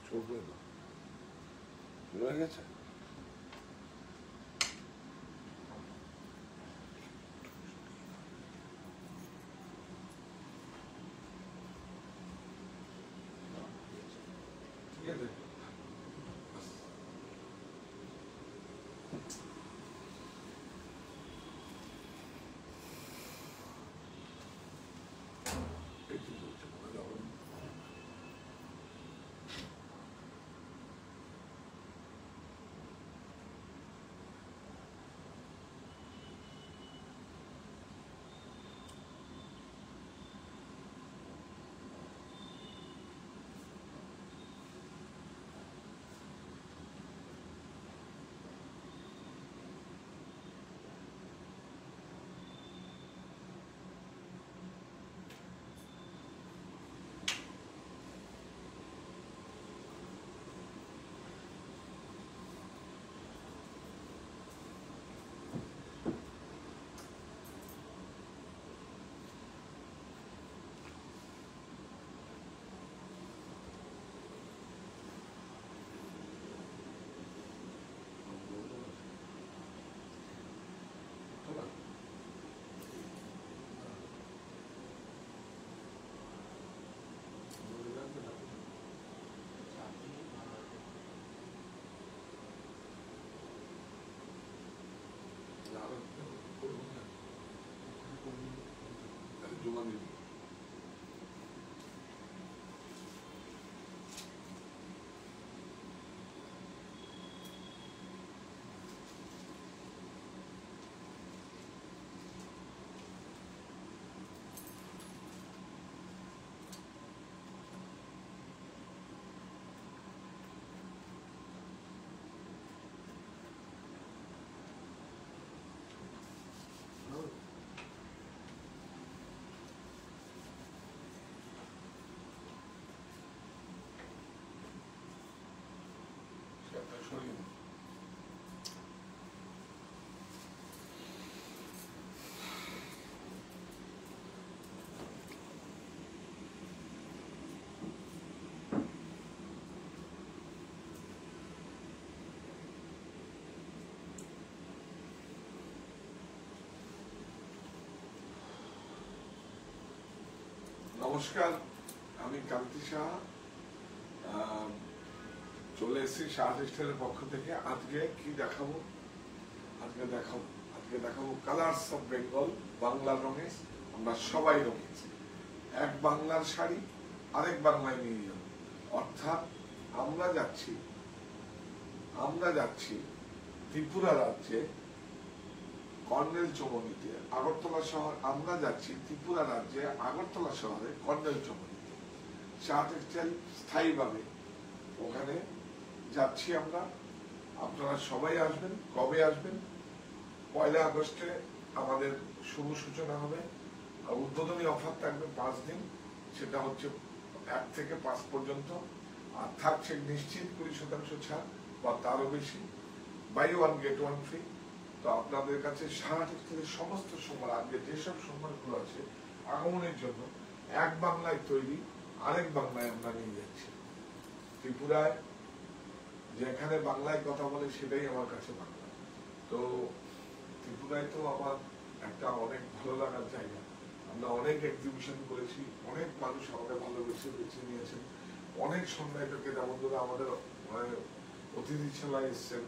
চলবে না, হয়ে গেছে। ঠিক আছে, জমা দিন। নমস্কার, আমি কান্তি সাহা, চলে এসেছি শাহ টেক্সটাইলের পক্ষ থেকে। আজকে কি দেখাবো? আজকে দেখাবো কালার্স অফ বেঙ্গল। বাংলার রঙে আমরা সবাই রঙে, এক বাংলার শাড়ি আরেক বাংলায় নিয়ে যাব। অর্থাৎ আমরা যাচ্ছি ত্রিপুরা রাজ্যে কর্নেল চৌমুহনীতে, আগরতলা শহর। আমরা যাচ্ছি ত্রিপুরা রাজ্যে আগরতলা শহরে কর্নেল চৌমুহনীতে শাহ টেক্সটাইল স্থায়ীভাবে ওখানে যাচ্ছি আমরা। আপনারা সবাই আসবেন। কবে আসবেন? 1 আগস্টে আমাদের শুভ সূচনা হবে। আর উদ্বোধনী অফার থাকবে 5 দিন, সেটা হচ্ছে 1 থেকে 5 পর্যন্ত। আর থাকছে নিশ্চিত 20% ছাড় বা তারও বেশি, বাই 1 get 1 ফ্রি। তো আপনাদের কাছে শাহ টেক্সটাইলের সমস্ত সম্মান, আজকে যেসব সম্মানগুলো আছে আগমনের জন্য, এক বাংলায় তৈরি আরেক বাংলায় আমরা নিয়ে যাচ্ছি। ত্রিপুরায় যেখানে বাংলায় কথা বলে সেটাই আমার কাছে বাংলা। তো ত্রিপুরায় তো আমার একটা অনেক ভালো লাগার জায়গা। আমরা অনেক এক্সিবিশন করেছি, অনেক মানুষ আমাদের ভালোবেসে বেছে নিয়েছেন, অনেক সংগ্রাহীরা বন্ধুরা আমাদের অতিথিশালায় এসেছেন,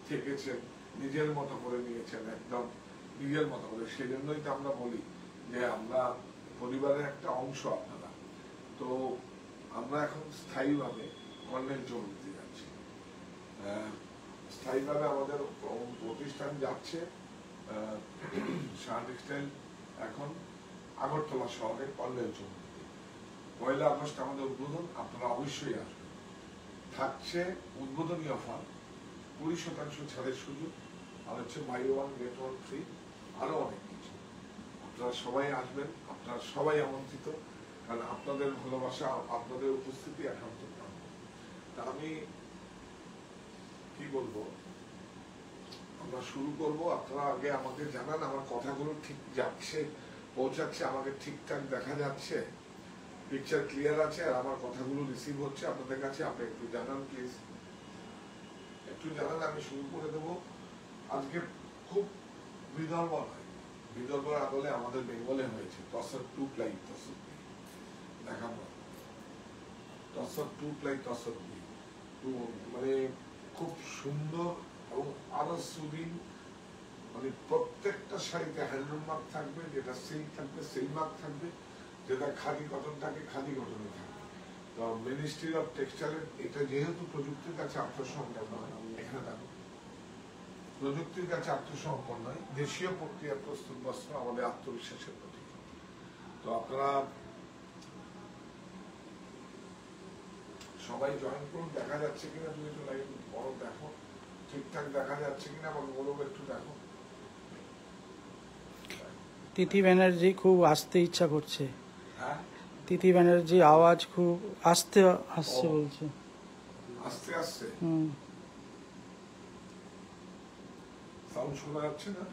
থেকেছেন, নিজের মতো করে নিয়েছেন, একদম নিজের মতো করে। সেই জন্যই তো আমরা বলি যে আমরা পরিবারের একটা অংশ আপনারা। তো আমরা এখন স্থায়ীভাবে কর্নেল চৌমুহনীতে যাচ্ছি। স্থায়ীভাবে আমাদের প্রতিষ্ঠান যাচ্ছে শাহ টেক্সটাইল এখন আগরতলা শহরে কর্নেল চৌমুহনীতে। 1 আগস্ট আমাদের উদ্বোধন, আপনারা অবশ্যই আসবেন। থাকছে উদ্বোধনী অফার 20% ছাড়ের সুযোগ, আর হচ্ছে বাই 1 get 1 ফ্রি, আরো অনেক কিছু। আপনারা সবাই আসবেন, আপনারা সবাই আমন্ত্রিত। কারণ আপনাদের ভালোবাসা, আপনাদের উপস্থিতি একান্ত কাম্য। তা আমি কি বলবো, আমরা শুরু করব। আপনারা আগে আমাকে জানান আমার কথাগুলো ঠিক যাচ্ছে, পৌঁছাচ্ছে, আমাকে ঠিকঠাক দেখা যাচ্ছে। পিকচার ক্লিয়ার আছে আর আমার কথাগুলো রিসিভ হচ্ছে আপনাদের কাছে? আপনি একটু জানান প্লিজ, একটু জানান, আমি শুরু করে দেবো। আজকে খুব বিদর্ভ নয়, বিদর্ভের আদলে আমাদের বেঙ্গলে হয়েছে তসর টু প্লাই তসর দেখাবো, তসর টু প্লাই তসর মানে খুব সুন্দর এবং আরো সুদিন, মানে প্রত্যেকটা শাড়িতে হ্যান্ডলুম মার্ক থাকবে, যেটা সিল্ক থাকবে সিল্ক মার্ক থাকবে, যেটা খাদি কটন থাকে খাদি কটনে থাকবে। তো মিনিস্ট্রি অফ টেক্সটাইলের এটা যেহেতু প্রযুক্তির কাছে আত্মসমর্পণ নয়, এখানে দেখো প্রযুক্তির কাছে আত্মসমর্পণ নয়, দেশীয় প্রক্রিয়া প্রস্তুত বস্ত্র আমাদের আত্মবিশ্বাসের প্রতীক। তো আপনারা সবাই জয়েন করুন। দেখা যাচ্ছে কিনা তুমি একটু লাইভ বড় দেখো, ঠিকঠাক দেখা যাচ্ছে কিনা আমার বড় একটু দেখো। তিথি ব্যানার্জি খুব আসতে ইচ্ছা করছে। হ্যাঁ, তিথি ব্যানার্জি আওয়াজ খুব আসতে আসছে বলছে। আস্তে আস্তে হুম, সাউন্ড শোনা যাচ্ছে না?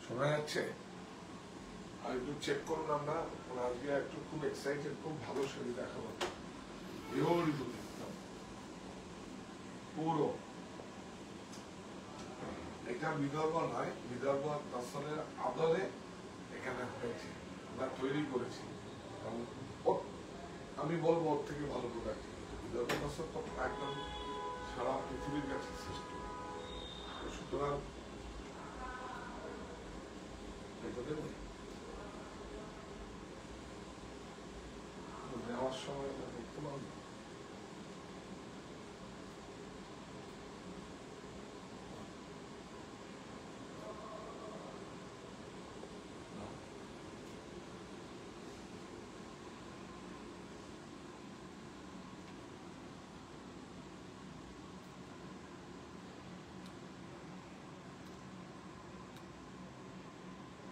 শোনা যাচ্ছে? আর একটু চেক করুন। আমরা আজকে একটু খুব এক্সাইটেড, খুব ভালো শাড়ি দেখাবো, বিউটিফুল একদম পুরো। এটা বিদর্ভ নয়, বিদর্ভ দর্শনের আদলে এখানে হয়েছে, আমরা তৈরি করেছি। আমি বলবো ওর থেকে ভালো প্রোডাক্ট। বিদর্ভ দর্শন তো একদম সারা পৃথিবীর কাছে শ্রেষ্ঠ। সুতরাং নেওয়ার সময় দেখতে পাবো।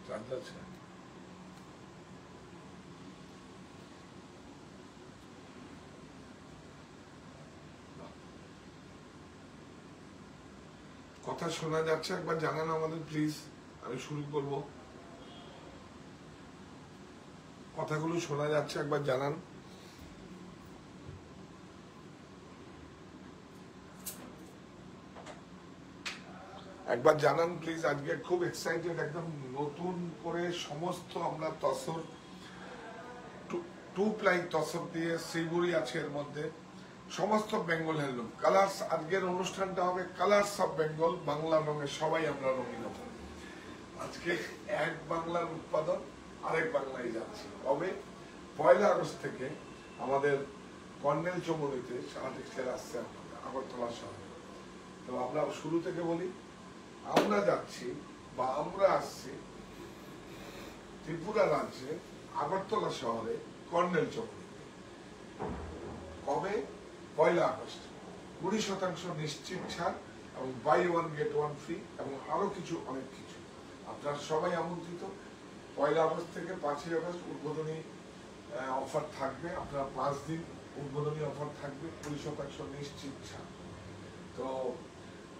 জানতে চাচ্ছি কথা শোনা যাচ্ছে? একবার জানান আমাদের প্লিজ, আমি শুরু করব। কথাগুলো শোনা যাচ্ছে? একবার জানান। একবার জানান প্লিজ। আজকে খুব এক্সাইটেড, একদম নতুন করে সমস্ত আমরা তসর টু প্লাই তসর দিয়ে শ্রীগুড়ি আছে এর মধ্যে, সমস্ত বেঙ্গল হ্যান্ডলুম কালার্স। আজকের অনুষ্ঠানটা হবে কালার্স অফ বেঙ্গল, বাংলা রঙে সবাই আমরা রঙিন হব। আজকে এক বাংলার উৎপাদন আরেক বাংলায় যাচ্ছে। তবে 1 আগস্ট থেকে আমাদের কর্নেল চৌমুহনীতে সারা টেক্সটাইল আসছে আপনাদের আগরতলা শহরে। তো আমরা শুরু থেকে বলি, আমরা যাচ্ছি বা আমরা আসছি ত্রিপুরা রাজ্যে আগরতলা শহরে কর্নেল চৌমুহনীতে। কবে? 1 আগস্ট। 20% নিশ্চিত ছাড় এবং buy one get one free এবং আরো কিছু অনেক কিছু। আপনারা সবাই আমন্ত্রিত। 1 আগস্ট থেকে 5 আগস্ট উদ্বোধনী অফার থাকবে। আপনারা 5 দিন উদ্বোধনী অফার থাকবে, 20% নিশ্চিত ছাড়। তো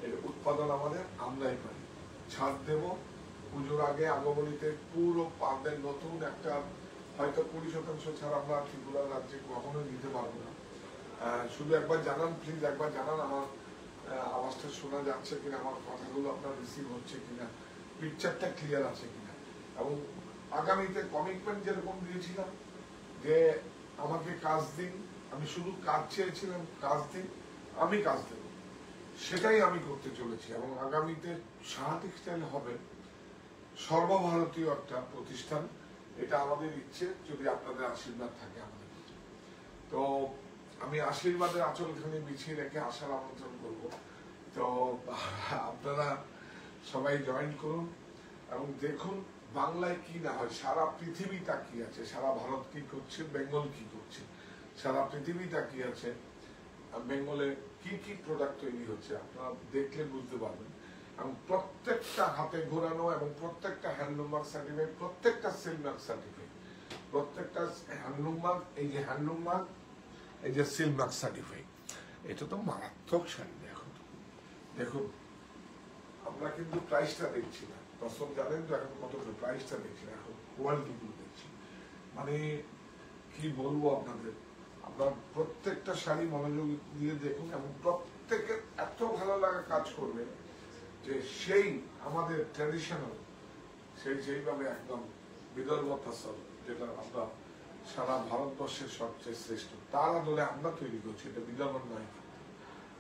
এর উৎপাদন আমাদের, আমরাই পারি, ছাড় দেব পুজোর আগে আগমনীতে। পুরো পাদের নতুন একটা হয়তো 20% ছাড় আমরা ত্রিপুরা রাজ্যে কখনোই দিতে পারবো না। শুধু একবার জানান প্লিজ, একবার জানান আমার আওয়াজটা শোনা যাচ্ছে কিনা, আমার কথাগুলো আপনার রিসিভ হচ্ছে কিনা, পিকচারটা ক্লিয়ার আছে কিনা। এবং আগামীতে কমিটমেন্ট যেরকম দিয়েছিলাম যে আমাকে কাজ দিন, আমি শুধু কাজ চেয়েছিলাম, কাজ দিন, আমি কাজ দেব, সেটাই আমি করতে চলেছি। এবং আগামীতে সাহা টেক্সটাইল হবে সর্বভারতীয় একটা প্রতিষ্ঠান, এটা আমাদের ইচ্ছে, যদি আপনাদের আশীর্বাদ থাকে আমাদের। তো আমি আশীর্বাদের আঁচলখানি বিছিয়ে রেখে আসার আমন্ত্রণ করব। তো আপনারা সবাই জয়েন করুন এবং দেখুন বাংলায় কি না হয়। সারা পৃথিবী তাকিয়ে আছে, সারা ভারত কি করছে, বেঙ্গল কি করছে, সারা পৃথিবী তাকিয়ে আছে বেঙ্গলে কি কি প্রোডাক্ট তৈরি হচ্ছে। আপনারা দেখলে বুঝতে পারবেন। এবং প্রত্যেকটা হাতে ঘোরানো এবং প্রত্যেকটা হ্যান্ডলুম মার্ক সার্টিফাইড, প্রত্যেকটা সিল মার্ক সার্টিফাইড, প্রত্যেকটা হ্যান্ডলুম মার্ক, এই যে হ্যান্ডলুম মার্ক, এই যে সিল মার্ক সার্টিফাইড, এটা তো মারাত্মক শাড়ি। দেখুন দেখুন, আমরা কিন্তু প্রাইসটা দেখছি না, তসর জানেন তো এখন কত প্রাইসটা দেখছি, এখন কোয়ালিটি গুলো দেখছি, মানে কি বলবো আপনাদের, আপনার প্রত্যেকটা শাড়ি মনোযোগ দিয়ে দেখুন এবং প্রত্যেকের এত ভালো লাগা কাজ করবে যে সেই আমাদের ট্র্যাডিশনাল সেইভাবে একদম বিদর্ভ তসর, যেটা আমরা সারা ভারতবর্ষের সবচেয়ে শ্রেষ্ঠ, তার আদলে আমরা তৈরি করছি, এটা বিদর্ভ নয়।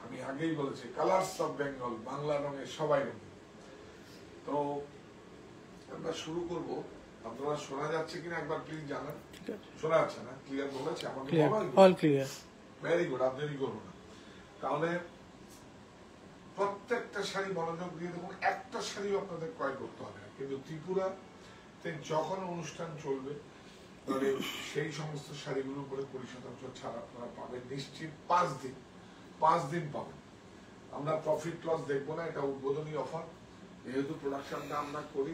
আমি আগেই বলেছি কালার্স অফ বেঙ্গল, বাংলা রঙে সবাই রঙে। তো আমরা শুরু করব, আপনারা শোনা যাচ্ছে কিনা একবার প্লিজ জানান। শোনা যাচ্ছে না? ক্লিয়ার বলেছে আমাকে? All clear. ভেরি গুড, আর দেরি করবো না। তাহলে প্রত্যেকটা শাড়ি মনোযোগ দিয়ে দেখুন, একটা শাড়িও আপনাদের ক্রয় করতে হবে না, কিন্তু ত্রিপুরাতে যখন অনুষ্ঠান চলবে তাহলে সেই সমস্ত শাড়িগুলো করে 20% ছাড় আপনারা পাবেন নিশ্চিত। 5 দিন পাবেন। আমরা প্রফিট লস দেখবো না, এটা উদ্বোধনী অফার। যেহেতু প্রোডাকশনটা আমরা করি,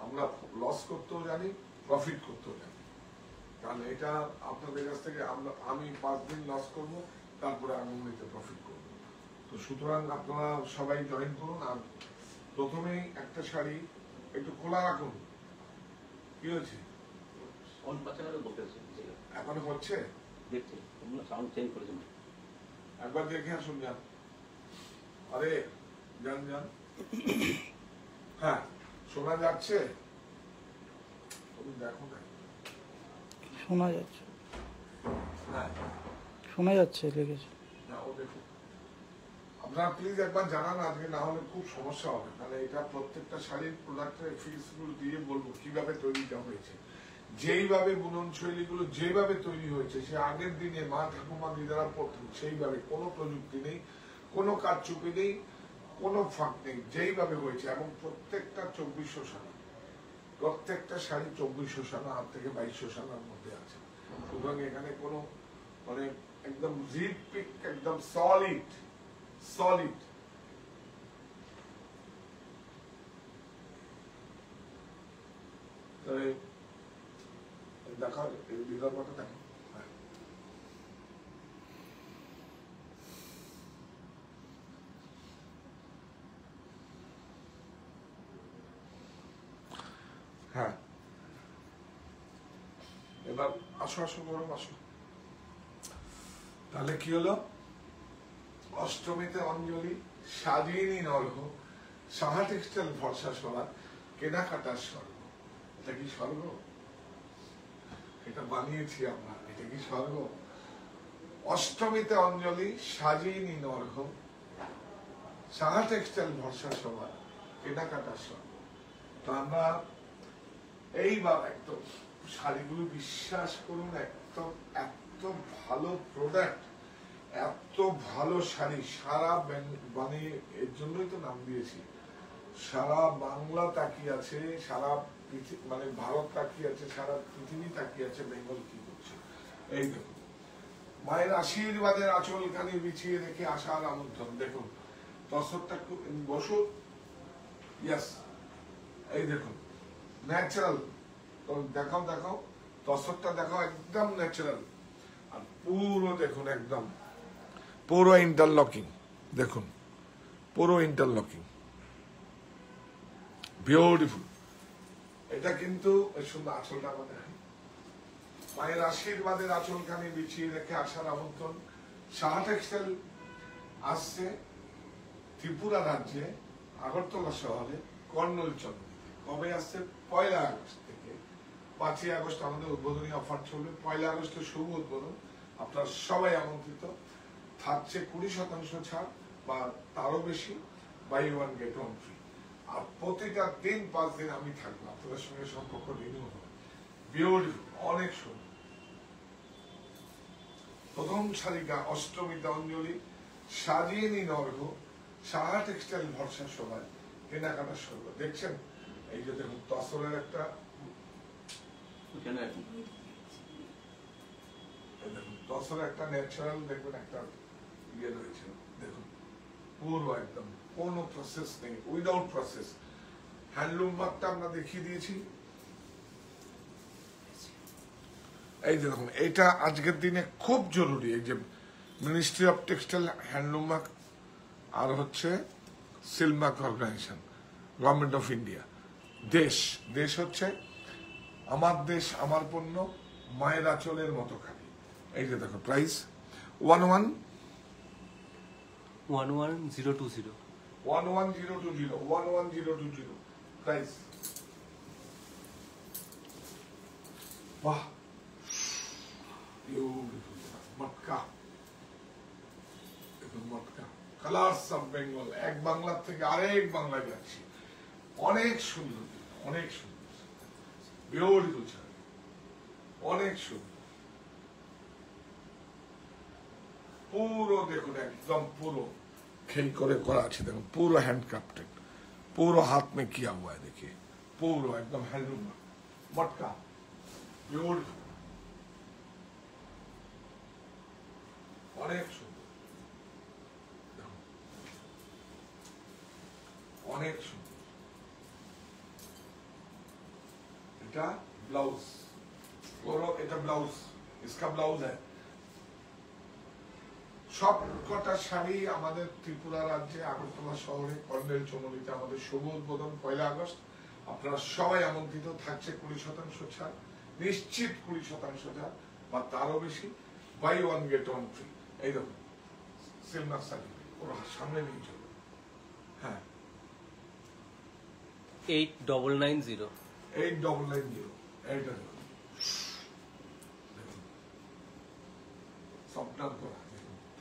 আমরা লস করতেও জানি, প্রফিট করতেও জানি, কারণ এটা আপনাদের কাছ থেকে আমি 5 দিন লস করব, তারপরে আগামীতে প্রফিট করব। তো সুতরাং আপনারা সবাই জয়েন করুন। আর প্রথমেই একটা শাড়ি একটু খোলা রাখুন। কি হয়েছে? এখন হচ্ছে, একবার দেখে আসুন, যান। আরে যান। হ্যাঁ, শোনা যাচ্ছে? দেখো না, শোনা যাচ্ছে, হ্যাঁ শোনা যাচ্ছে, লেগেছে। আপনারা প্লিজ একবার জানান আজকে, না হলে খুব সমস্যা হবে। মানে এটা প্রত্যেকটা শাড়ির প্রোডাক্টের ফিক্স গুলো দিয়ে বলবো কিভাবে তৈরিটা হয়েছে, যেইভাবে বুনন শৈলীগুলো যেভাবে তৈরি হয়েছে, সে আগের দিনে মা ঠাকুমা দিদারা পড়তেন সেইভাবে, কোনো প্রযুক্তি নেই, কোনো কারচুপি নেই, কোনো ফাঁক নেই, যেইভাবে হয়েছে। এবং প্রত্যেকটা 2400 সানা, প্রত্যেকটা শাড়ি 2400 সানা, 8 থেকে 2200 সানার মধ্যে আছে। সুতরাং এখানে কোনো মানে একদম রিড পিক, একদম সলিড। দেখা বিদর্ভটা দেখো। হ্যাঁ, এবার আসো গরম আসো। তাহলে কি হলো? অষ্টমীতে অঞ্জলি, সাজিয়ে নিন অর্ঘ, সাহা টেক্সটাইল ভরসা সবার, কেনাকাটার স্বর্গ। এটা কি স্বর্গ? এটা বানিয়েছি আমরা, এটা কি স্বর্গ? অষ্টমীতে অঞ্জলি, সাজিয়ে নিন অর্ঘ, সাহা টেক্সটাইল ভরসা সবার, কেনাকাটার স্বর্গ। তো আমরা এইবার একদম শাড়িগুলো বিশ্বাস করুন, একদম এত ভালো প্রোডাক্ট, এত ভালো শাড়ি, সারা মানে এর জন্যই তো নাম দিয়েছি, সারা বাংলা তাকিয়ে আছে, সারা মানে ভারত তাকিয়ে আছে, সারা পৃথিবী তাকিয়ে আছে বেঙ্গল কি করছে। এই দেখুন, মায়ের আশীর্বাদের আঁচল খানি বিছিয়ে রেখে আসার আমন্ত্রণ। দেখুন তসরটা বসুন, ইয়েস, এই দেখুন ন্যাচারাল। তো দেখাও তসরটা দেখাও, একদম ন্যাচারাল। আর পুরো দেখুন একদম পুরো ইন্টারলকিং, দেখুন পুরো ইন্টারলকিং, বিউটিফুল। এটা কিন্তু সুন্দর। আঁচলটা আমাদের মায়ের আশীর্বাদের আঁচলখানি বিছিয়ে রেখে আসার আমন্ত্রণ। সাহা টেক্সটাইল আসছে ত্রিপুরা রাজ্যে, আগরতলা শহরে, কর্নল চন্দ্রনীতে। কবে আসছে? 1 আগস্ট থেকে 5 আগস্ট আমাদের উদ্বোধনী অফার চলবে। 1 আগস্টের শুভ উদ্বোধন, আপনারা সবাই আমন্ত্রিত। থাকছে 20% ছাড় বা তারও বেশি, বাই 1 get 1 ফ্রি। আর প্রতিটা দিন 5 দিন আমি থাকবো, আপনাদের সঙ্গে সম্পর্ক রিনিউ হবে। বিউটিফুল, অনেক সুন্দর। প্রথম শাড়িটা অষ্টমীতে অঞ্জলি, সাজিয়ে নিন অর্ঘ, সাহা টেক্সটাইল ভরসা সবাই, কেনাকাটার স্বর্গ। দেখছেন এই যে দেখুন তসরের একটা, তসরের একটা ন্যাচারাল দেখবেন একটা ইয়ে রয়েছে, দেখুন পুরো একদম কোনো প্রসেস নেই, উইদাউট প্রসেস। হ্যান্ডলুম মার্কটা আমরা দেখিয়ে দিয়েছি। এই যে দেখুন, এটা আজকের দিনে খুব জরুরি। এই যে ministry of textile handloom mark আর হচ্ছে silk mark organisation, government of India, দেশ দেশ হচ্ছে আমার দেশ আমার পণ্য মায়ের আঁচলের মতো খালি। এই যে দেখো প্রাইস 11 11020 11020 11020 প্রাইস। বাহ বিউটিফুল মটকা, দেখুন মটকা কালার্স অফ বেঙ্গল। এক বাংলার থেকে আরেক বাংলায় যাচ্ছি, অনেক সুন্দর, অনেক সুন্দর, বিউটিফুল শাড়ি, অনেক সুন্দর। পুরো দেখুন একদম পুরো खेल करे करा আছে দেখুন, পুরো হ্যান্ড ক্রাফটেড, পুরো हाथ में किया हुआ है। देखिए পুরো একদম হ্যান্ডলুম মটকা, বিউটিফুল, অনেক সুন্দর, দেখুন অনেক সুন্দর। এটা ব্লাউজ, পুরো এটা ব্লাউজ, इसका ব্লাউজ है। সব কটা শাড়ি আমাদের ত্রিপুরা রাজ্যে আগরতলা শহরে কর্নেল চৌমুহনীতে আমাদের শুভ উদ্বোধন 1 আগস্ট। আপনারা সবাই আমন্ত্রিত, থাকছে 20% ছাড়, নিশ্চিত 20% ছাড় বা তারও বেশি, বাই 1 গেট 1 ফ্রি। এই দেখুন সিলমার শাড়ি ওর সামনে নিয়ে চলো। হ্যাঁ 8990 8990 এইটা দেখুন, দেখুন সফটনার করা,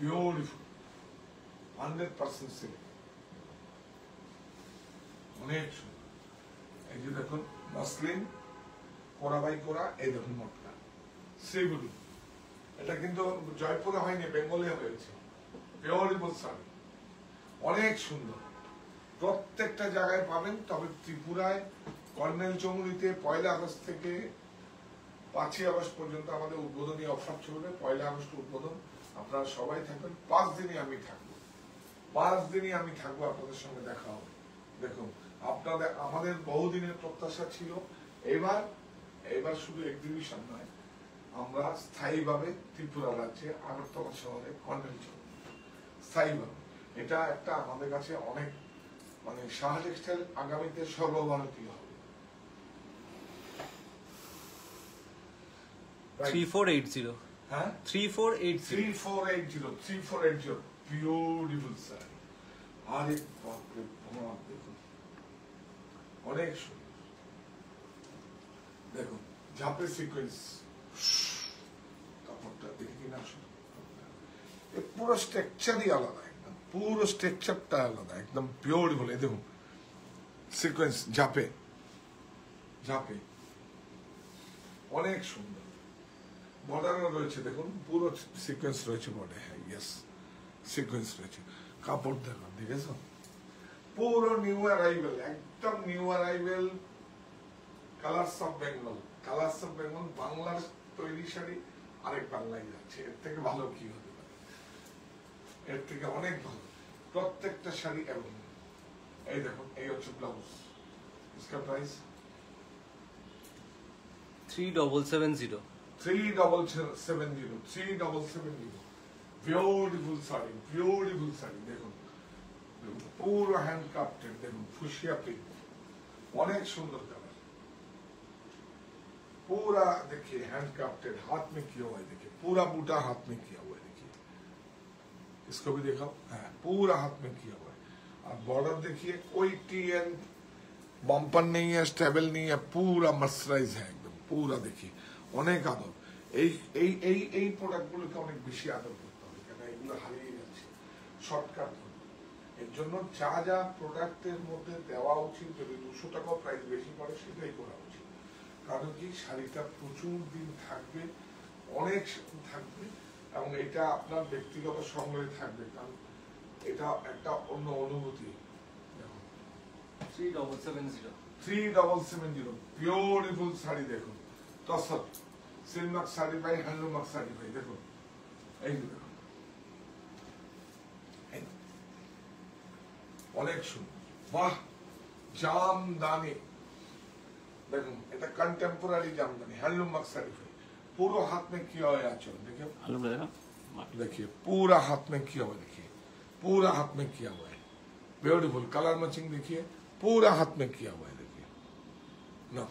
বিউটিফুল 100% সিল্ক, অনেক সুন্দর। এই যে দেখুন মসলিন কোরা বাই কোরা, এই দেখুন মটকা সেগুলি। এটা কিন্তু জয়পুরে হয়নি, বেঙ্গলে হয়েছে, বিউটিফুল শাড়ি, অনেক সুন্দর। প্রত্যেকটা জায়গায় পাবেন, তবে ত্রিপুরায় কর্নেল চৌমুহনীতে 1 আগস্ট থেকে 5 আগস্ট পর্যন্ত আমাদের উদ্বোধনী অফার চলবে। 1 আগস্ট উদ্বোধন, আপনারা সবাই থাকবেন। 5 দিনই আমি থাকবো, 5 দিনই আমি থাকবো, আপনাদের সঙ্গে দেখা হবে। দেখুন আপনাদের আমাদের বহুদিনের প্রত্যাশা ছিল, এবার শুধু এক্সিবিশন নয়, আমরা স্থায়ীভাবে ত্রিপুরা রাজ্যে আগরতলা শহরে কর্নেল চৌমুহনী স্থায়ীভাবে, এটা একটা আমাদের কাছে অনেক মানে শাহ টেক্সটাইল আগামীতে সর্বভারতীয় হবে। 3480 হ্যাঁ 3480 বিউটিফুল শাড়ি। আরে বাপরে বাপ, দেখুন অনেক সুন্দর, দেখুন ঝাপে সিকোয়েন্স কাপড়টা দেখে কিনা আসলে পুরো স্ট্রাকচারই আলাদা, একদম পুরো স্ট্রাকচারটা আলাদা, একদম বিউটিফুল। এই দেখুন সিকোয়েন্স ঝাপে ঝাপে, অনেক সুন্দর। বর্ডারও রয়েছে, দেখুন পুরো সিকোয়েন্স রয়েছে বর্ডারে। হ্যাঁ ইয়েস সিকোয়েন্স রয়েছে। কাপড় দেখুন, দেখেছো পুরো নিউ অ্যারাইভেল, একদম new arrival. Colours of Bengal, colours of Bengal বাংলার তৈরি শাড়ি আরেক বাংলায় যাচ্ছে, এর থেকে ভালো কি হতে পারে, এর থেকে অনেক ভালো প্রত্যেকটা শাড়ি। এবং এই দেখুন এই হচ্ছে ব্লাউজ, इसका price 3770 3770 beautiful sari, beautiful sari. দেখুন পুরো হ্যান্ড ক্রাফটেড, দেখুন ফুশিয়া প্রিন্ট, অনেক সুন্দর কালার, पूरा देखिए हैंड क्राफ्टेड, हाथ में किया हुआ है। देखिए पूरा बूटा हाथ में किया हुआ है, देखिए इसको भी देखा है, पूरा हाथ में किया हुआ है। और बॉर्डर देखिए कोई टी एंड बम्पर नहीं है, स्टेबल नहीं है, पूरा मर्सराइज है एकदम पूरा। देखिए অনেক আদর, এই প্রোডাক্টগুলোকে অনেক বেশি আদর করতে হবে, কেন এগুলো হারিয়ে যাচ্ছে শর্টকাট। এর জন্য যা যা প্রোডাক্টের মধ্যে দেওয়া উচিত, যদি 200 টাকা প্রাইস বেশি পড়ে সেটাই করা উচিত। কারণ কি শাড়িটা প্রচুর দিন থাকবে, অনেক থাকবে, এবং এটা আপনার ব্যক্তিগত সংগ্রহে থাকবে, কারণ এটা একটা অন্য অনুভূতি। 3770 বিউটিফুল শাড়ি, দেখুন তসর সিলমাক শাড়ি পাই, হ্যান্ডলুমাক শাড়ি পাই। দেখুন এই দেখুন অনেক সুন্দর, বাহ জামদানি। দেখুন এটা कंटेम्पोररी জামদানি, हैंडलूम मक्सरी है, पूरा हाथ में किया हुआ है आंचल। देखिए देखिए पूरा हाथ में किया हुआ, देखिए पूरा हाथ में किया हुआ है, ब्यूटीफुल कलर मैचिंग। देखिए पूरा हाथ में किया हुआ है, देखिए না,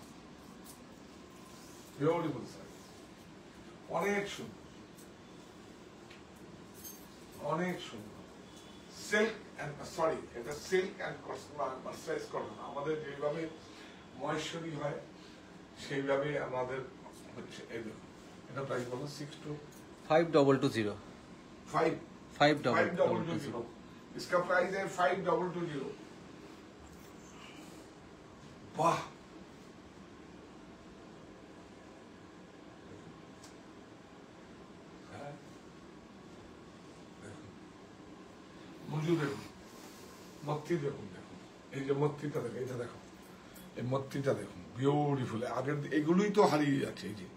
বিউটিফুল শাড়ি, অনেক সুন্দর, অনেক সুন্দর। সিল্ক এন্ড সরি, এটা সিল্ক এন্ড মার্সারাইজ কটন। আমাদের যেভাবে মহেশ্বরী হয় সেইভাবে আমাদের হচ্ছে। এই দেখুন, এটা প্রাইস বলো 5220 5220। इसका प्राइस है 5220। वाह, মঞ্জু দেখুন, মত্তি দেখুন, দেখুন এই যে মত্তিটা দেখো, এটা দেখো, এই মত্তিটা দেখুন, বিউটিফুল। আগের এগুলোই তো হারিয়ে যাচ্ছে। এই যে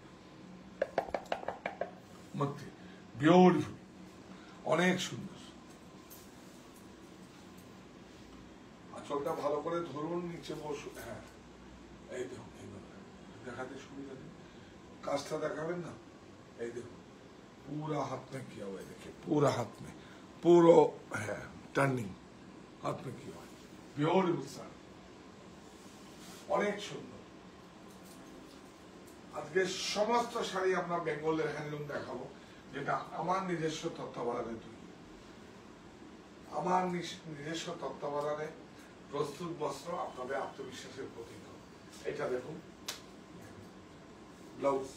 মত্তি, বিউটিফুল, অনেক সুন্দর। আঁচলটা ভালো করে ধরুন, নিচে বসুন। হ্যাঁ, এই দেখুন, এইভাবে দেখাতে সুবিধা নেই, কাজটা দেখাবেন না। এই দেখুন, पूरा हाथ में किया हुआ है, देखिए पूरा हाथ में, पूरा है টার্নিং হাত में किया हुआ है। বিউটিফুল স্যার, অনেক সুন্দর। আজকে সমস্ত শাড়ি আমরা বেঙ্গলের হ্যান্ডলুম দেখাবো, যেটা আমার নিজস্ব তত্ত্বাবধানে তৈরি, আমার নিজস্ব তত্ত্বাবধানে প্রস্তুত বস্ত্র, আপনাদের আত্মবিশ্বাসের প্রতীক। এটা দেখুন, ব্লাউজ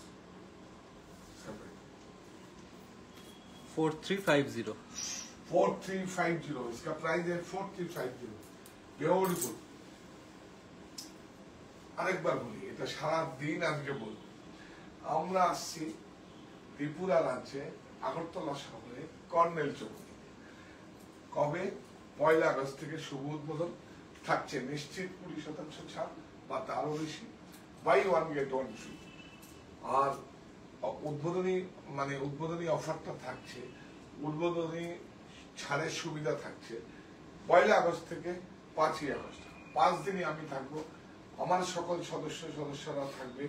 4350 4350। इसका प्राइस है 4350। ब्यूटीफुल। আরেকবার বলি, এটা সারা দিন আজকে বলবো। আমরা আসছি ত্রিপুরা রাজ্যে আগরতলা শহরে কর্নেল চৌকি। কবে? 1 আগস্ট থেকে শুভ উদ্বোধন থাকছে। নিশ্চিত 20% ছাড় বা তারও বেশি, বাই 1 get 1 ফ্রি। আর উদ্বোধনী অফারটা থাকছে, উদ্বোধনী ছাড়ের সুবিধা থাকছে 1 আগস্ট থেকে 5 আগস্ট। 5 দিনই আমি থাকবো, আমার সকল সদস্যরা থাকবে।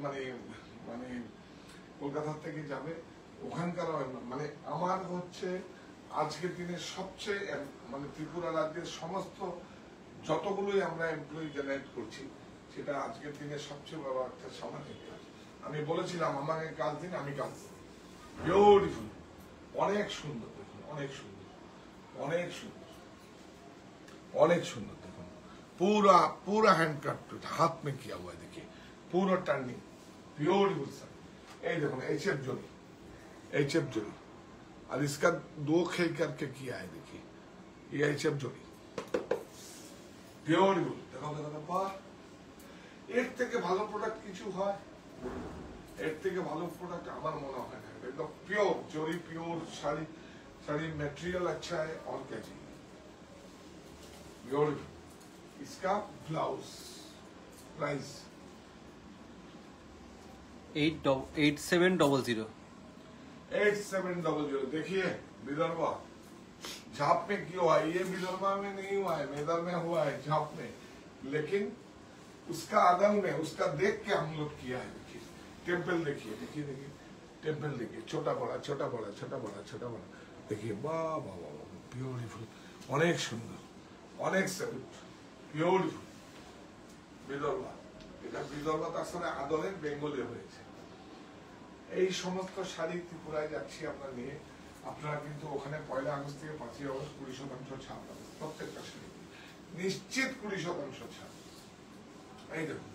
মানে কলকাতা থেকে যাবে, ওখানকার আমার হচ্ছে আজকের দিনে সবচেয়ে ত্রিপুরা রাজ্যের সমস্ত যতগুলোই আমরা এমপ্লয়ি জেনারেট করছি, সেটা আজকের দিনে সবচেয়ে বড় একটা সামাজিক কাজ। আমি বলেছিলাম আমাকে কাজ দিন, আমি কাজ দেব। বিউটিফুল, অনেক সুন্দর দেখুন, অনেক সুন্দর, অনেক সুন্দর, অনেক সুন্দর দেখুন। पूरा हैंड क्राफ्ट, हाथ में किया हुआ है, देखिए पूरा टर्निंग, ब्यूटीफुल सर। ये देखो HF जोड़ी, HF जोड़ी, और इसका 2 खेल करके किया है, देखिए ये HF जोड़ी, বিউটিফুল। দেখো দেখো, বাহ, এর থেকে ভালো প্রোডাক্ট কিছু হয়? এর থেকে ভালো প্রোডাক্ট আমার মনে হয় না। एकदम प्योर जोड़ी, प्योर साड़ी मटेरियल अच्छा है, और क्या चाहिए। ब्यूटीफुल। इसका ब्लाउज प्राइस 8700 8700। देखिए विदर्भा झाप में क्यों है? ये विदर्भा में नहीं हुआ है, मेदर में हुआ है, झाप में, लेकिन उसका आदम में, उसका देख के हम लोग किया है। देखिए टेम्पल, देखिए देखिए देखिए टेम्पल, देखिए छोटा बड़ा छोटा बड़ा छोटा बड़ा छोटा बड़ा, देखिए वाह वाह वाह, ब्यूटीफुल, অনেক সুন্দর, অনেক স্যালুট, বিউটিফুল। বিদর্ভা, এটা বিদর্ভা তার সাথে আদলের বেঙ্গলে হয়েছে। এই সমস্ত শাড়ি ত্রিপুরায় যাচ্ছি আমরা নিয়ে। আপনারা কিন্তু ওখানে 1 আগস্ট থেকে 5 আগস্ট 20% ছাড় পাবেন প্রত্যেকটা শাড়ি, নিশ্চিত 20% ছাড়। এই দেখুন,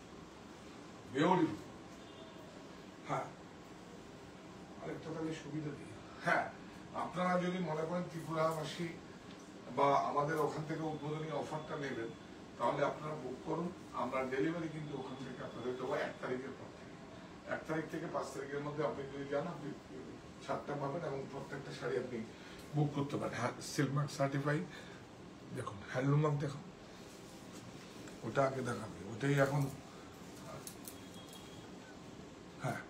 বিউটিফুল। হ্যাঁ, আরেকটা তাহলে সুবিধা দিই। হ্যাঁ, আপনারা যদি মনে করেন ত্রিপুরাবাসী বা আমাদের ওখান থেকে উদ্বোধনী অফারটা নেবেন, তাহলে আপনারা বুক করুন। আমরা ডেলিভারি কিন্তু ওখান থেকে আপনাদের দেবো 1 তারিখের পর থেকে। 1 তারিখ থেকে 5 তারিখের মধ্যে আপনি যদি যান, আপনি ছাড়টা পাবেন এবং প্রত্যেকটা শাড়ি আপনি বুক করতে পারেন। হ্যাঁ, সিল্ক মার্ক সার্টিফাইড। দেখুন হ্যান্ডলুম মার্ক, দেখুন ওটা আগে দেখাবে, ওটাই এখন। হ্যাঁ,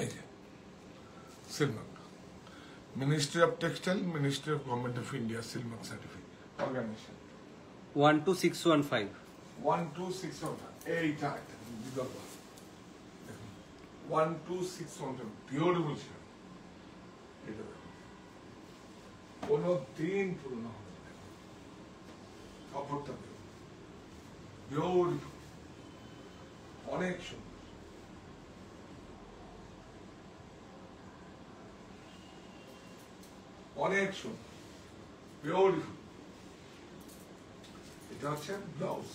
এই যে silk mark, ministry of textile, ministry of government of India, silk mark certified organisation. 12615 12615। এইটা বিদর্ভ, দেখুন 12615, বিউটিফুল ছিল। এটা দেখুন, কোনো দিন পুরনো হবে না। কাপড়টা দেখুন, বিউটিফুল, অনেক সুন্দর। অনেক সুন্দর, বিউটিফুল। এটা হচ্ছে blouse.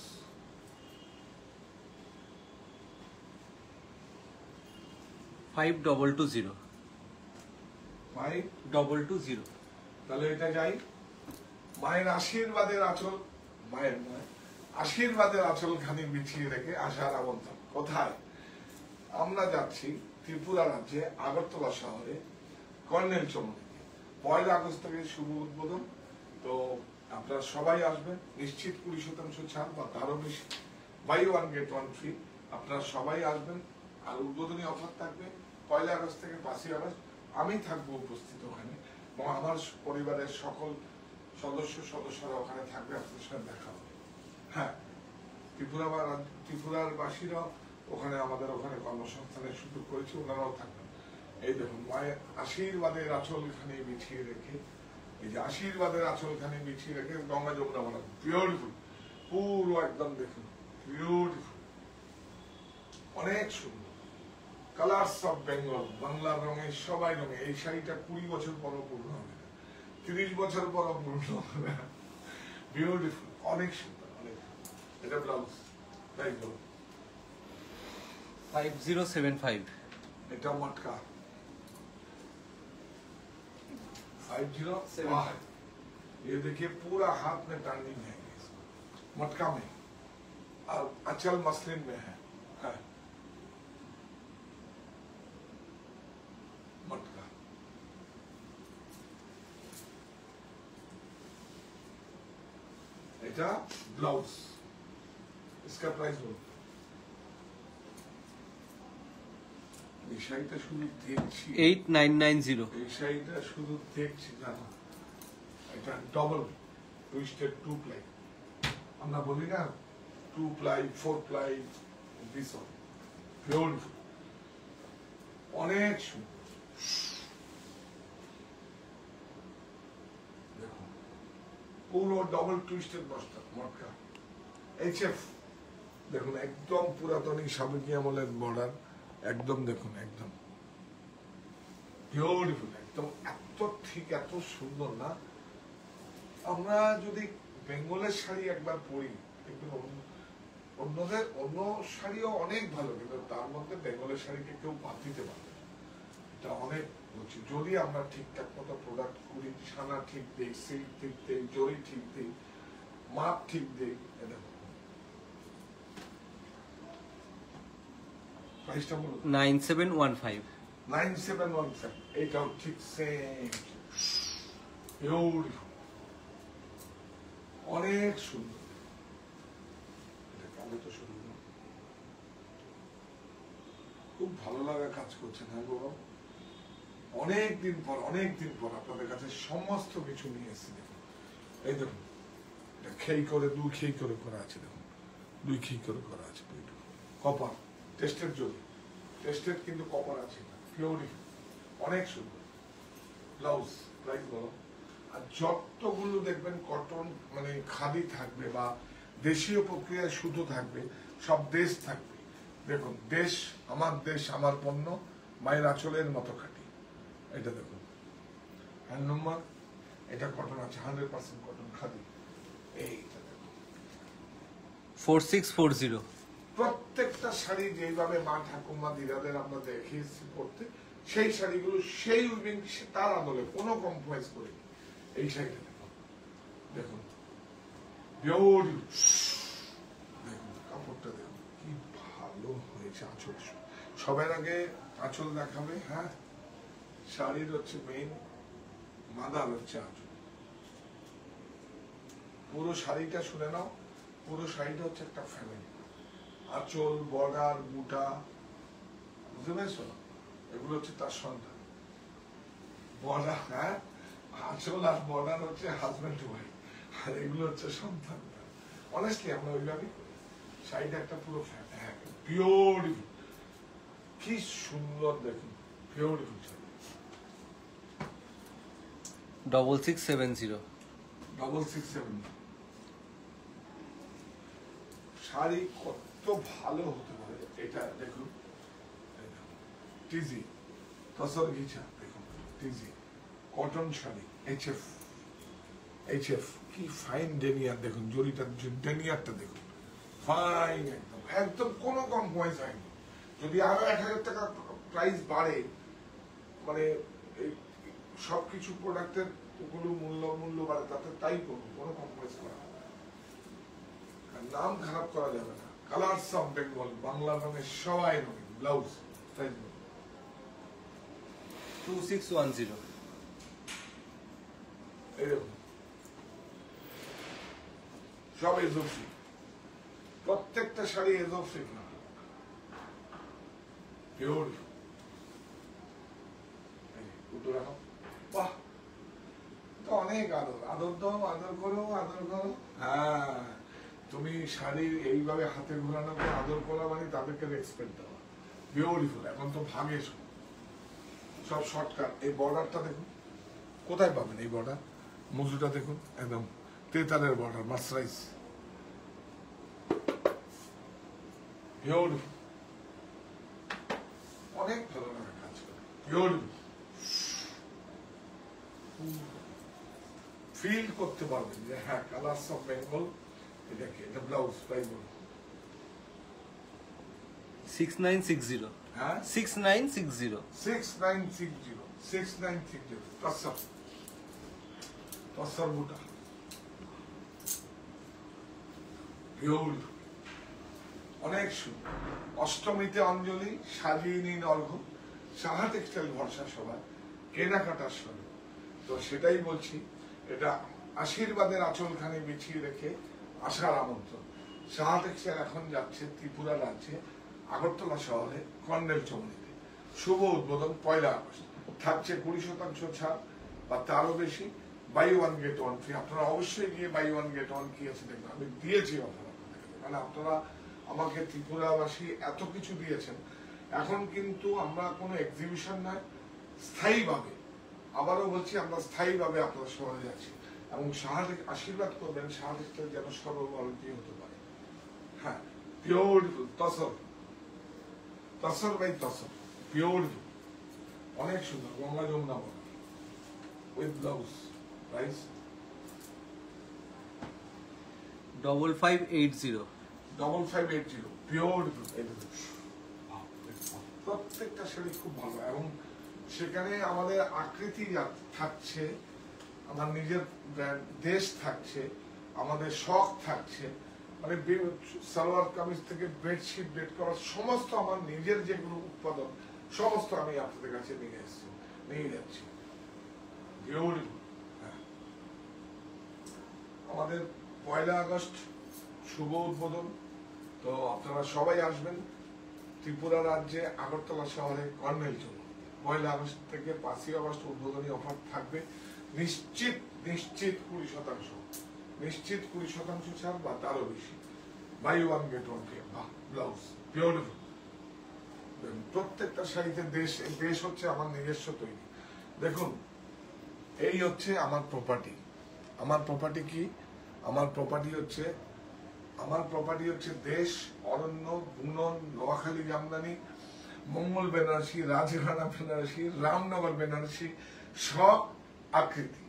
Five double two zero. 500। তাহলে এটা যাই। মায়ের আশীর্বাদের আঁচল, মায়ের নয়, আশীর্বাদের আঁচল খানি বিছিয়ে রেখে আসার আমন্ত্রণ। কোথায়? আমরা যাচ্ছি ত্রিপুরা রাজ্যে আগরতলা শহরে কর্নেল চৌমুহনীতে। 1 আগস্ট থেকে শুভ উদ্বোধন। তো আপনারা সবাই আসবেন, নিশ্চিত 20% ছাড় বা তারও বেশি, বাই 1 গেট 1 ফ্রি। আপনারা সবাই আসবেন। আর উদ্বোধনী অফার থাকবে 1 আগস্ট থেকে 5 আগস্ট। আমি থাকবো উপস্থিত ওখানে, এবং আমার পরিবারের সকল সদস্যরা ওখানে থাকবে, আপনাদের সাথে দেখা হবে। হ্যাঁ, ত্রিপুরার বাসীরা ওখানে আমাদের ওখানে কর্মসংস্থানের সুযোগ করেছে, ওনারাও থাকবেন। এই দেখুন, মায়ের আশীর্বাদের আঁচলখানি বিছিয়ে রেখে, এই যে আশীর্বাদের আঁচলখানি বিছিয়ে রেখে গঙ্গা যমুনা বলা, বিউটিফুল, পুরো একদম দেখুন, বিউটিফুল, অনেক সুন্দর। কালার্স অফ বেঙ্গল, বাংলার রঙে সবাই রঙে। এই শাড়িটা 20 বছর পরও পূর্ণ হবে না, 30 বছর পরও পূর্ণ হবে না। বিউটিফুল, অনেক সুন্দর, অনেক। এটা ব্লাউজ, তাই বলো। 5075। এটা মটকা 50। वाह, ये देखिए पूरा हाथ में टर्निंग है, मटका में, और अचल मसलिन में है। मटका এটা ব্লাউজ। इसका प्राइस बोलो। এই শাড়িটা শুধু দেখছি, 8990। এই শাড়িটা শুধু দেখছি, জানো এটা ডবল টুইস্টেড 2 প্লাই। আমরা বলি না 2 প্লাই 4 প্লাই, বিউটিফুল, অনেক সুন্দর। দেখুন, পুরো ডবল টুইস্টেড বস্তা মটকা, এইচএফ। দেখুন, একদম পুরাতনী সাবেকি আমলের বর্ডার, একদম দেখুন, একদম বিউটিফুল, একদম এত ঠিক, এত সুন্দর না? আমরা যদি বেঙ্গলের শাড়ি একবার পরি, দেখবেন অন্য শাড়িও অনেক ভালো, কিন্তু তার মধ্যে বেঙ্গলের শাড়িকে কেউ বাদ দিতে পারবে না। এটা অনেক বলছি, যদি আমরা ঠিকঠাক মতো প্রোডাক্ট করি, ছানা ঠিক দিই, সিল্ক ঠিক দিই, জরি ঠিক দিই, মাপ ঠিক দিই। এটা প্রাইসটা বলুন। 9715। 9715। এইটাও ঠিক সেম, বিউটিফুল, অনেক সুন্দর। এটা কালো তো সুন্দর, খুব ভালো লাগা কাজ করছে। হ্যাঁ বাবা, অনেকদিন পর আপনাদের কাছে সমস্ত কিছু নিয়ে এসেছি। দেখুন, এই দেখুন, এটা খেই করে 2 খেই করে করা আছে। দেখুন, 2 খেই করে করা আছে। কপার টেস্টের জন্য, টেস্টেড কিন্তু কপার আছে, বিউটিফুল, অনেক সুন্দর। ব্লাউজ প্রাইস বলো। আর যতগুলো দেখবেন কটন মানে খাদি থাকবে বা দেশীয় প্রক্রিয়ায় সুতো থাকবে, সব দেশ থাকবে। দেখুন, দেশ আমার পণ্য, মায়ের আঁচলের মতো খাঁটি। এটা দেখুন, হ্যান্ডলুম মার্ক, এটা কটন আছে, 100% কটন খাদি। এইটা দেখুন, 4640। প্রত্যেকটা শাড়ি যেইভাবে মা ঠাকুমা দিদাদের আমরা দেখিয়েছি পড়তে, সেই শাড়িগুলো সেই উইভিং, তার আদলে কোনো কম্প্রোমাইজ করে এই শাড়িটা দেখুন, দেখুন বিউটিফুল, দেখুন কাপড়টা দেখুন কি ভালো হয়েছে। আঁচল সবার আগে আঁচল দেখাবে। হ্যাঁ, শাড়ির হচ্ছে মেইন মাদার হচ্ছে আঁচল। পুরো শাড়িটা শুনে নাও, পুরো শাড়িটা হচ্ছে একটা ফ্যামিলি। আঁচল, বর্ডার, বুটা, বুঝতে পেরেছ? এগুলো হচ্ছে তার সন্তান। বর্ডার, হ্যাঁ, আঁচল আর বর্ডার হচ্ছে হাজবেন্ড ওয়াইফ, আর এগুলো হচ্ছে সন্তান। অনেস্টলি আমরা ওইভাবেই করি। শাড়িটা একটা পুরো ফ্যামিলি। হ্যাঁ, বিউটিফুল, কি সুন্দর, দেখুন বিউটিফুল শাড়ি। 6670। 667। শাড়ি কত ভালো হতে পারে এটা দেখুন, টিজি তসর ঘিচা দেখুন, টিজি কটন শাড়ি, এইচএফ কি ফাইন ডেনিয়ার দেখুন, জরিটা ডেনিয়ারটা দেখুন, ফাইন একদম একদম কোনো কম্প্রোমাইজ হয়নি। যদি আরো 1,000 টাকা প্রাইস বাড়ে, মানে এই সবকিছু প্রোডাক্টের গুলো মূল্য বাড়ে, তাতে তাই করবো, কোনো কম্প্রোমাইজ করা হবে না। নাম খারাপ করা যাবে না। কালার্স অফ বেঙ্গল, বাংলা রঙের সবাই রঙিন ব্লাউজ, প্রাইস 2610 এরকম সব এজোফ্রি, প্রত্যেকটা শাড়ি এজোফ্রি না, পিওর। বাহ, তো অনেক আদর দাও, আদর করো। হ্যাঁ, তুমি শাড়ি এইভাবে হাতে ঘোরানো করে আদর করা মানে তাদেরকে রেসপেক্ট দেওয়া, বিউটিফুল। এখন তো ভাগে সব শর্টকাট। এই বর্ডারটা দেখুন, কোথায় পাবেন এই বর্ডার? মুজুটা দেখুন, একদম তেতালের বর্ডার, মার্সারাইজ, বিউটিফুল, অনেক ভালো লাগে কাজ করে, বিউটিফুল। ফিল করতে পারবেন যে হ্যাঁ, কালার্স অফ বেঙ্গল। এটা কি? এটা ব্লাউজ, প্রাইস বলুন। 6960 হ্যাঁ, 6960 6960 তসর বুটা, বিউটিফুল, অনেক সুন্দর। অষ্টমীতে অঞ্জলি, সাজিয়ে নিন অর্ঘ, সাহা টেক্সটাইল ভরসা সবার কেনাকাটার সঙ্গে। তো সেটাই বলছি, এটা আশীর্বাদের আঁচলখানে বিছিয়ে রেখে আসার আমন্ত্রণ। সাহা টেক্সটাইল এখন যাচ্ছে ত্রিপুরা রাজ্যে আগরতলা শহরে কর্নেল চৌমুহনীতে। শুভ উদ্বোধন 1 আগস্ট। থাকছে 20% ছাড় বা তারও বেশি, buy one get one free. আপনারা অবশ্যই গিয়ে বাই ওয়ান গেট ওয়ান কি আছে দেখবেন। আমি দিয়েছি অফার আপনাদেরকে, মানে আপনারা আমাকে ত্রিপুরাবাসী এত কিছু দিয়েছেন। এখন কিন্তু আমরা কোনো এক্সিবিশন নয়, স্থায়ীভাবে, আবারও বলছি, আমরা স্থায়ীভাবে আপনার শহরে যাচ্ছি এবং আশীর্বাদ করবেন সাহায্যটা যেন সর্বভারতীয় হতে পারে। হ্যাঁ, beautiful tussar by tussar, beautiful, অনেক সুন্দর, Ganga Jamuna border with blouse, price 5580 5580, beautiful. প্রত্যেকটা শাড়ি খুব ভালো এবং সেখানে আমাদের আকৃতি থাকছে, আমার নিজের দেশ থাকছে, আমাদের শখ থাকছে, মানে সালোয়ার কামিজ থেকে বেডশিট, বেড কভার, সমস্ত আমার নিজের যেগুলো উৎপাদন, সমস্ত আমি আপনাদের কাছে নিয়ে যাচ্ছি। বিউটিফুল। হ্যাঁ, আমাদের 1 আগস্ট শুভ উদ্বোধন। তো আপনারা সবাই আসবেন ত্রিপুরা রাজ্যে আগরতলা শহরে কর্নেল চৌমুহনী। 1 আগস্ট থেকে 5 আগস্ট উদ্বোধনী অফার থাকবে। নিশ্চিত 20%, নিশ্চিত 20% ছাড় বা তারও বেশি, buy one get one free. Blouse beautiful. প্রত্যেকটা শাড়িতে দেশ হচ্ছে আমার নিজস্ব তৈরি। দেখুন, এই হচ্ছে আমার প্রপার্টি। আমার প্রপার্টি কি? আমার প্রপার্টি হচ্ছে দেশ, অরণ্য, বুনন, নোয়াখালী জামদানি, মঙ্গল বেনারসি, রাজঘানা বেনারসি, রামনগর বেনারসি, সব আকৃতি,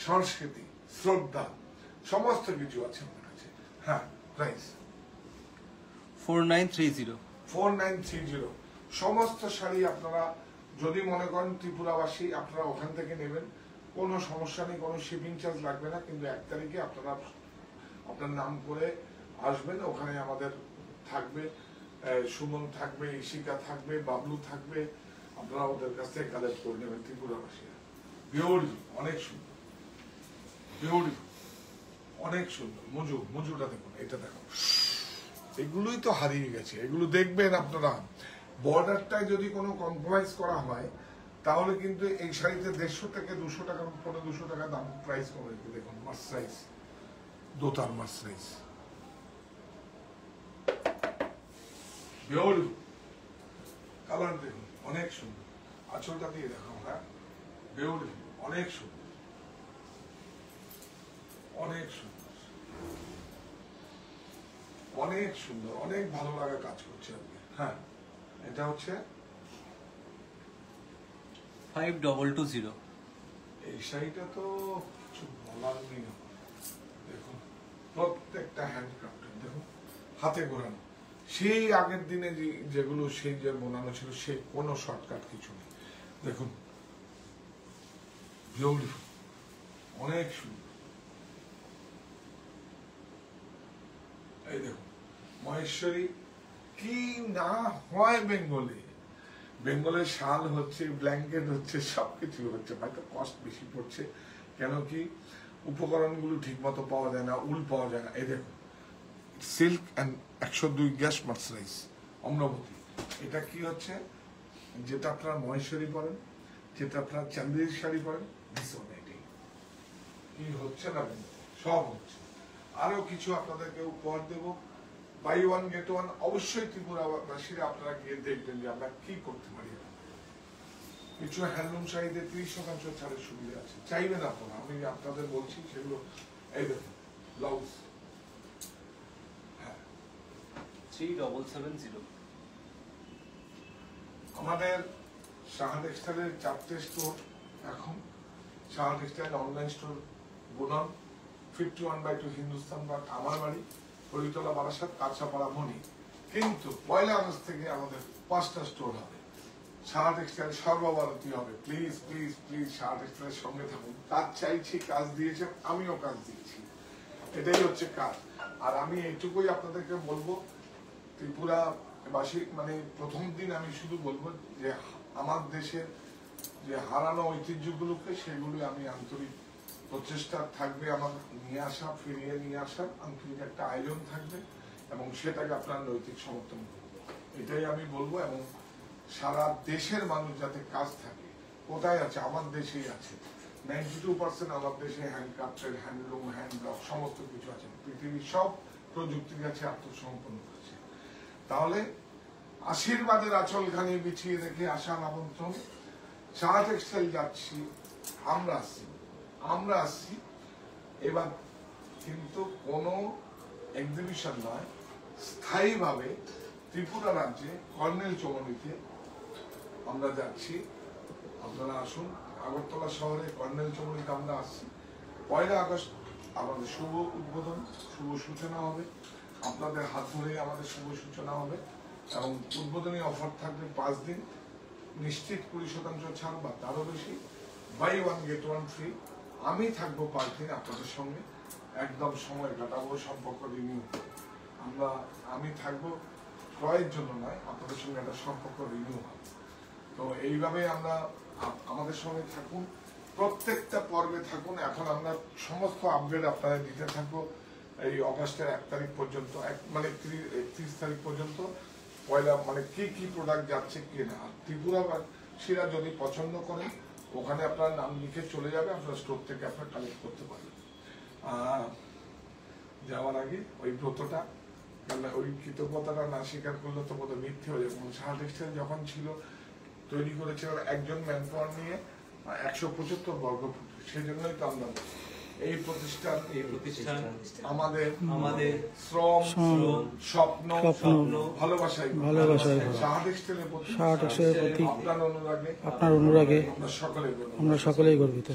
সংস্কৃতি, শ্রদ্ধা, সমস্ত কিছু আছে আমার কাছে। হ্যাঁ, প্রাইস 4930 সমস্ত শাড়ি আপনারা যদি মনে করেন ত্রিপুরাবাসী, আপনারা ওখান থেকে নেবেন, কোনো সমস্যা নেই, কোনো শিপিং চার্জ লাগবে না। কিন্তু 1 তারিখে আপনারা আপনার নাম করে আসবেন, ওখানে আমাদের থাকবে, সুমন থাকবে, ইশিকা থাকবে, বাবলু থাকবে, আপনারা ওদের কাছ থেকে কালেক্ট করে নেবেন ত্রিপুরাবাসীরা। বিউটিফুল, অনেক সুন্দর, বিউটিফুল, অনেক সুন্দর। মুজুটা দেখুন, এটা দেখুন, এগুলোই তো হারিয়ে গেছে। এগুলো দেখবেন আপনারা, বর্ডারটায় যদি কোনো কম্প্রোমাইজ করা হয় তাহলে কিন্তু এই শাড়িতে 150 থেকে 200 টাকা, 200 টাকা দাম প্রাইস কমে। দেখুন, মার্সারাইজ, দোতার মার্সারাইজ, বিউটিফুল, কালার দেখুন, অনেক সুন্দর। আঁচলটা দিয়ে দেখো, হ্যাঁ, বিউটিফুল, অনেক সুন্দর, অনেক সুন্দর। অনেক সুন্দর, অনেক ভালো লাগা কাজ করছে আপনি। হ্যাঁ, এটা হচ্ছে 5220। এই শাড়িটা তো কিছু বলার নেই আমার। দেখুন প্রত্যেকটা হ্যান্ডক্রাফটেড, দেখুন হাতে ঘোরানো, সেই আগের দিনে যেগুলো সেই যে বোনানো ছিল, সে কোনো শর্টকাট কিছু নেই। দেখুন বিউটিফুল, অনেক সুন্দর। এই দেখুন মহেশ্বরী কি না হয় বেঙ্গলে, বেঙ্গলের শাল হচ্ছে, ব্ল্যাঙ্কেট হচ্ছে, সবকিছু হচ্ছে, হয়তো কস্ট বেশি পড়ছে, কেন কি উপকরণগুলো ঠিক মতো পাওয়া যায় না, উল পাওয়া যায় না। এই দেখুন সিল্ক অ্যান্ড 102 গ্যাস মার্সারাইজ অম্রবতী। এটা কি হচ্ছে, যেটা আপনারা মহেশ্বরী পরেন, যেটা আপনারা চান্দেরি শাড়ি পরেন, এটাই কি হচ্ছে না, সব হচ্ছে। আরো কিছু আপনাদেরকে উপহার দেব, বাই ওয়ান গেট ওয়ান। অবশ্যই ত্রিপুরাবাসীরা আপনারা গিয়ে দেখবেন যে আমরা কি করতে পারি। কিছু হ্যান্ডলুম শাড়িতে 30% ছাড়ের সুবিধা আছে, চাইবেন আপনারা, আমি আপনাদের বলছি সেগুলো। এই দেখুন ব্লাউজ 3770। আমাদের সাহা টেক্সটাইলের 4টে স্টোর এখন। সাহা টেক্সটাইল অনলাইন স্টোর, বুনন 51/2 হিন্দুস্তান বাগ, আমার বাড়ি হরিতলা, বারাসাত, কাঁচাপাড়া, মণি। কিন্তু 1 আগস্ট থেকে আমাদের 5টা স্টোর হবে। সাহা টেক্সটাইল সর্বভারতীয় হবে। প্লিজ প্লিজ প্লিজ সাহা টেক্সটাইলের সঙ্গে থাকুন। কাজ চাইছি, কাজ দিয়েছেন, আমিও কাজ দিয়েছি, এটাই হচ্ছে কাজ। আর আমি এইটুকুই আপনাদেরকে বলবো, ত্রিপুরাবাসী মানে প্রথম দিন আমি শুধু বলবো যে আমার দেশের যে হারানো ঐতিহ্যগুলোকে, সেগুলো আমি আন্তরিক প্রচেষ্টা থাকবে আমার নিয়ে আসা, ফিরিয়ে নিয়ে আসার আন্তরিক একটা আয়োজন থাকবে, এবং সেটাকে আপনার নৈতিক সমর্থন করবে, এটাই আমি বলবো। এবং সারা দেশের মানুষ যাতে কাজ থাকে, কোথায় আছে, আমার দেশেই আছে। 92% আমার দেশে হ্যান্ডক্রাফটেড, হ্যান্ডলুম, হ্যান্ডব্লক সমস্ত কিছু আছে। পৃথিবীর সব প্রযুক্তির কাছে আত্মসমর্পণ করেছে। তাহলে আশীর্বাদের আঁচলখানি বিছিয়ে রেখে আসার আমন্ত্রণ। সাহা টেক্সটাইল যাচ্ছি, আমরা আসছি। এবার কিন্তু কোনো এক্সিবিশন নয়, স্থায়ীভাবে ত্রিপুরা রাজ্যে কর্নেল চৌমুহনীতে আমরা যাচ্ছি। আপনারা আসুন, আগরতলা শহরে কর্নেল চৌমুহনীতে আমরা আসছি। 1 আগস্ট আমাদের শুভ উদ্বোধন, শুভ সূচনা হবে। আপনাদের হাত ধরেই আমাদের শুভ সূচনা হবে, এবং উদ্বোধনী অফার থাকবে 5 দিন, নিশ্চিত 20% ছাড় বা তারও বেশি, buy one get one free. আমি থাকবো 5 দিন আপনাদের সঙ্গে, একদম সময় কাটাবো, সম্পর্ক রিনিউ। আমি থাকবো ক্রয়ের জন্য নয়, আপনাদের সঙ্গে একটা সম্পর্ক রিনিউ হবে। তো এইভাবে আমরা আমাদের সঙ্গে থাকুন, প্রত্যেকটা পর্বে থাকুন। এখন আমরা সমস্ত আপডেট আপনাদের দিতে থাকবো এই অগাস্টের 1 তারিখ পর্যন্ত, মানে 31 তারিখ পর্যন্ত। পয়লা মানে কি কি প্রোডাক্ট যাচ্ছে কি না। ত্রিপুরাবাসীরা যদি পছন্দ করেন, ওখানে আপনার নাম লিখে চলে যাবে, আপনার স্টোর থেকে আপনার কালেক্ট করতে পারবেন। যাওয়ার আগে ওই ব্রতটা, কারণ ওই কৃতজ্ঞতাটা না স্বীকার করলে তো বোধহয় মিথ্যে হয়ে যাবে। সাহা টেক্সটাইল যখন ছিল, তৈরি করেছিল একজন ম্যান পাওয়ার নিয়ে 175 বর্গফুট। সেই জন্যই তো আমরা এই প্রতিষ্ঠান আমাদের শ্রম, স্বপ্ন, ভালোবাসায় সাহা টেক্সটাইলের প্রতি সাহা টেক্সটাইলের প্রতি আপনার অনুরাগে আপনার অনুরাগে আমরা সকলেই গর্বিত।